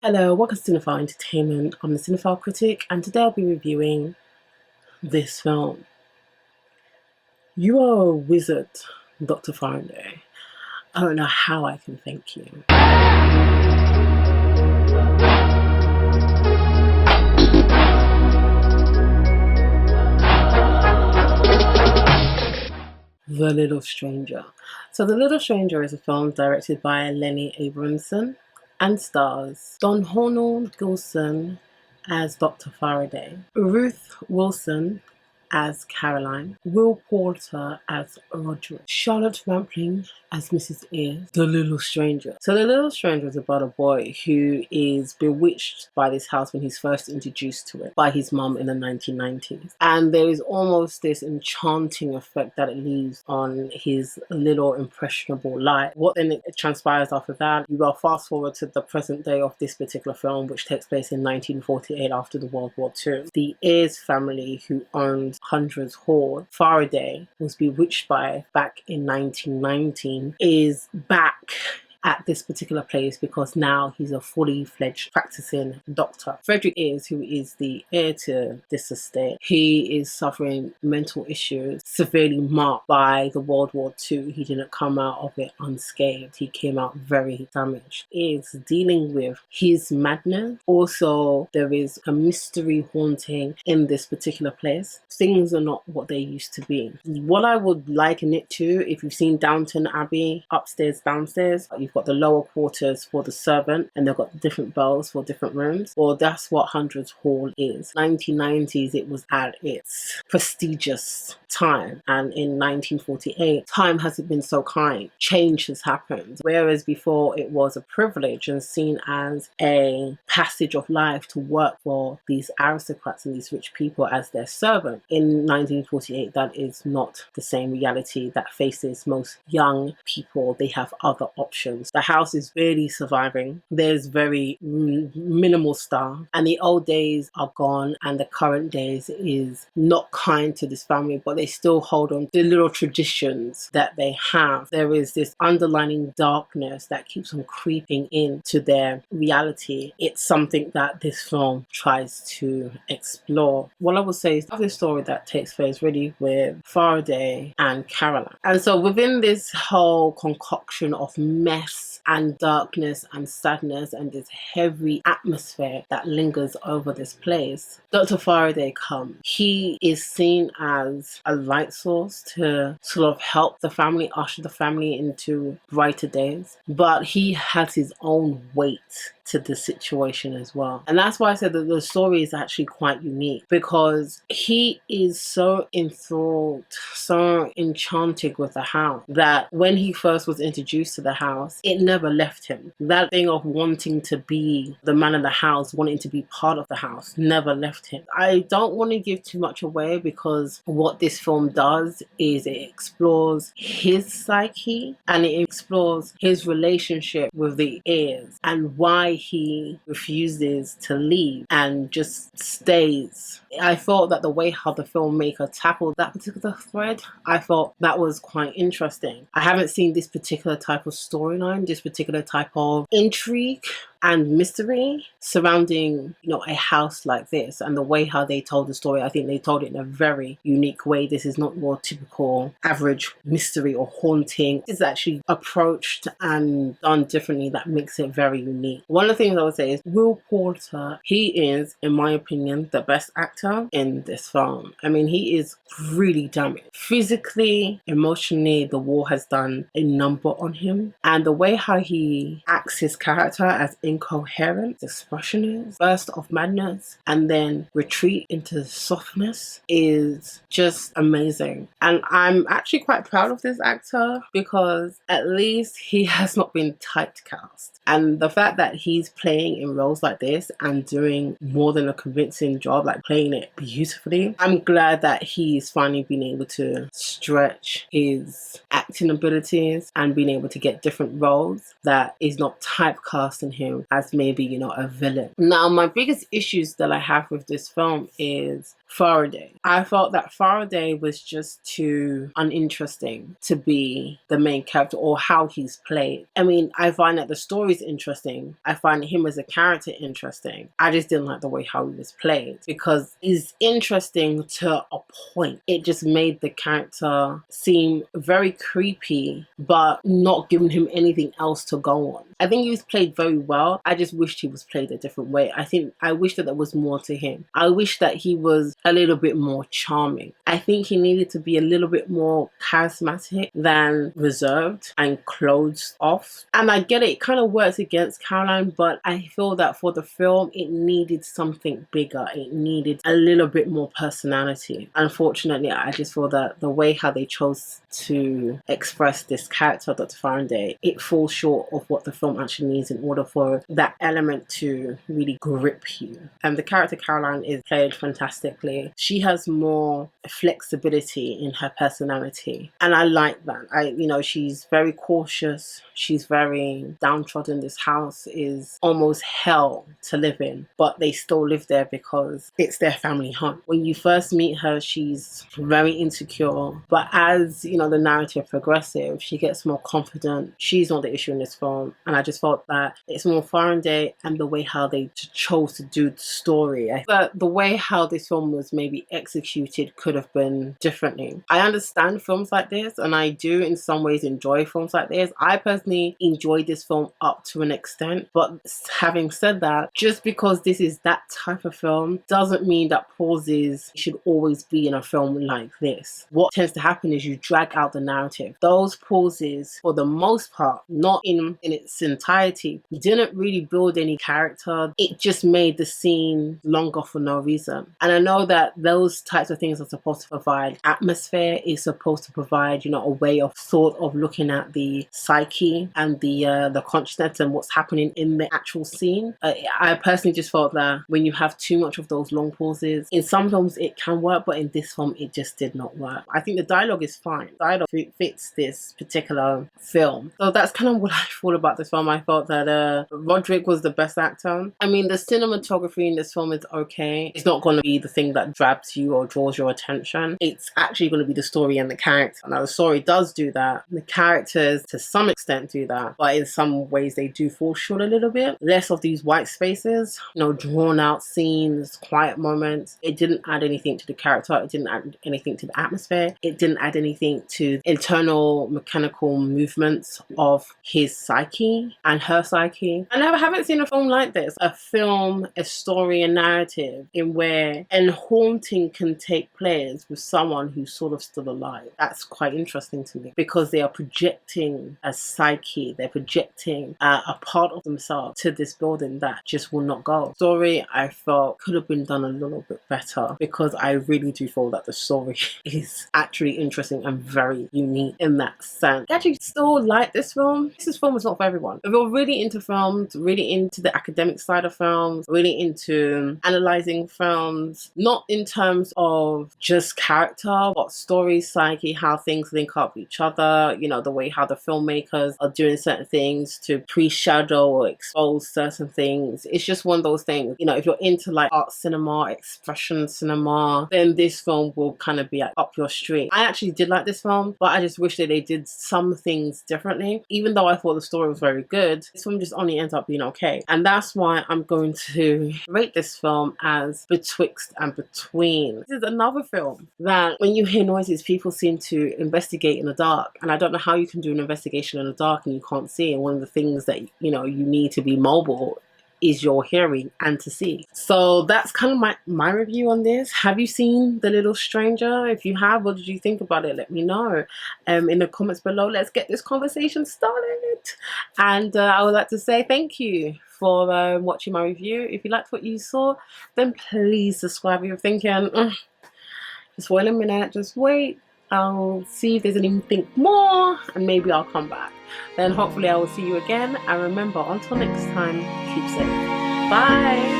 Hello, welcome to Cinephile Entertainment. I'm the Cinephile critic, and today I'll be reviewing this film. You are a wizard, Dr. Faraday. I don't know how I can thank you. The Little Stranger. So The Little Stranger is a film directed by Lenny Abramson and stars Don Honor Gilson as Dr. Faraday, Ruth Wilson as Caroline, Will Porter as Roderick, Charlotte Rampling as Mrs. Ears. The Little Stranger. So The Little Stranger is about a boy who is bewitched by this house when he's first introduced to it by his mum in the 1990s. And there is almost this enchanting effect that it leaves on his little impressionable life. What then it transpires after that, you will fast forward to the present day of this particular film, which takes place in 1948 after the World War II. The Ears family, who owned Hundreds Hall, Faraday was bewitched by back in 1919, is back at this particular place because now he's a fully fledged practicing doctor. Frederick Ears, who is the heir to this estate, he is suffering mental issues severely marked by the World War II. He didn't come out of it unscathed. He came out very damaged. Is dealing with his madness. Also, there is a mystery haunting in this particular place. Things are not what they used to be. What I would liken it to, if you've seen Downton Abbey, upstairs, downstairs, you've got the lower quarters for the servant and they've got different bells for different rooms. Well, that's what Hundreds Hall is. 1990s, it was at its prestigious time, and in 1948, time hasn't been so kind. Change has happened. Whereas before it was a privilege and seen as a passage of life to work for these aristocrats and these rich people as their servant. In 1948, that is not the same reality that faces most young people. They have other options. The house is really surviving. There's very minimal staff, and the old days are gone, and the current days is not kind to this family, but they still hold on to the little traditions that they have. There is this underlying darkness that keeps on creeping into their reality. It's something that this film tries to explore. What I would say is this story that takes place really with Faraday and Caroline. And so within this whole concoction of mess and darkness and sadness and this heavy atmosphere that lingers over this place, Dr. Faraday comes. He is seen as a light source to sort of help the family, usher the family into brighter days, but he has his own weight to the situation as well. And that's why I said that the story is actually quite unique, because he is so enthralled, so enchanted with the house, that when he first was introduced to the house, it never left him. That thing of wanting to be the man of the house, wanting to be part of the house, never left him. I don't want to give too much away, because what this film does is it explores his psyche and it explores his relationship with the Ears and why he refuses to leave and just stays. I thought that the way how the filmmaker tackled that particular thread, I thought that was quite interesting. I haven't seen this particular type of storyline, this particular type of intrigue and mystery surrounding, a house like this, and the way how they told the story. I think they told it in a very unique way. This is not your typical average mystery or haunting. It's actually approached and done differently that makes it very unique. One of the things I would say is Will Porter, he is, in my opinion, the best actor in this film. I mean, he is really damaged. Physically, emotionally, the war has done a number on him. And the way how he acts his character as incoherent expressionist, burst of madness, and then retreat into softness is just amazing. And I'm actually quite proud of this actor, because at least he has not been typecast. And the fact that he's playing in roles like this and doing more than a convincing job, like playing it beautifully, I'm glad that he's finally been able to stretch his acting abilities and being able to get different roles that is not typecasting him through as maybe, you know, a villain. Now, my biggest issues that I have with this film is Faraday. I felt that Faraday was just too uninteresting to be the main character, or how he's played. I mean, I find that the story's interesting. I find him as a character interesting. I just didn't like the way how he was played, because he's interesting to a point. It just made the character seem very creepy, but not giving him anything else to go on. I think he was played very well. I just wished he was played a different way. I wish that there was more to him. I wish that he was a little bit more charming. I think he needed to be a little bit more charismatic than reserved and closed off. And I get it, it kind of works against Caroline, but I feel that for the film, it needed something bigger. It needed a little bit more personality. Unfortunately, I just feel that the way how they chose to express this character, Dr. Faraday, it falls short of what the film actually needs in order for that element to really grip you. And the character Caroline is played fantastically. She has more flexibility in her personality, and I like that. You know, she's very cautious. She's very downtrodden. This house is almost hell to live in, but they still live there because it's their family home. When you first meet her, she's very insecure, but as you know, the narrative progresses, she gets more confident. She's not the issue in this film, and I just felt that it's more Faraday and the way how they chose to do the story. I thought the way how this film was maybe executed could have been differently. I understand films like this, and I do in some ways enjoy films like this. I personally enjoyed this film up to an extent, but having said that, just because this is that type of film doesn't mean that pauses should always be in a film like this. What tends to happen is you drag out the narrative. Those pauses, for the most part, not in its entirety, didn't really build any character. It just made the scene longer for no reason. And I know that those types of things are supposed to provide atmosphere, is supposed to provide, you know, a way of sort of looking at the psyche and the consciousness and what's happening in the actual scene. I personally just felt that when you have too much of those long pauses, in some films it can work, but in this film it just did not work. I think the dialogue is fine. Dialogue fits this particular film. So that's kind of what I thought about this film. I thought that Roderick was the best actor. I mean, the cinematography in this film is okay. It's not going to be the thing that grabs you or draws your attention. It's actually going to be the story and the character. Now, the story does do that. The characters, to some extent, do that. But in some ways, they do fall short a little bit. Less of these white spaces, you know, drawn out scenes, quiet moments. It didn't add anything to the character. It didn't add anything to the atmosphere. It didn't add anything to internal mechanical movements of his psyche and her psyche. I haven't seen a film like this. A film, a story, a narrative in where a haunting can take place with someone who's sort of still alive. That's quite interesting to me, because they are projecting a psyche. They're projecting a part of themselves to this building that just will not go. Story, I felt, could have been done a little bit better, because I really do feel that the story is actually interesting and very unique in that sense. I actually still like this film. This film is not for everyone. If you're really into films, really into the academic side of films, really into analyzing films, not in terms of just character, but story, psyche, how things link up with each other, you know, the way how the filmmakers are doing certain things to pre-shadow or expose certain things. It's just one of those things, you know, if you're into like art cinema, expression cinema, then this film will kind of be up your street. I actually did like this film, but I just wish that they did some things differently. Even though I thought the story was very good, this film just only ends up being okay. And that's why I'm going to rate this film as betwixt and between. This is another film that when you hear noises, people seem to investigate in the dark. And I don't know how you can do an investigation in the dark and you can't see. And one of the things that, you know, you need to be mobile is your hearing and to see. So that's kind of my review on this. Have you seen The Little Stranger? If you have, what did you think about it? Let me know in the comments below. Let's get this conversation started. And I would like to say thank you for watching my review. If you liked what you saw, then please subscribe. If you're thinking, just wait a minute, just wait. I'll see if there's anything more and maybe I'll come back. Then hopefully I will see you again. And remember, until next time, keep safe. Bye.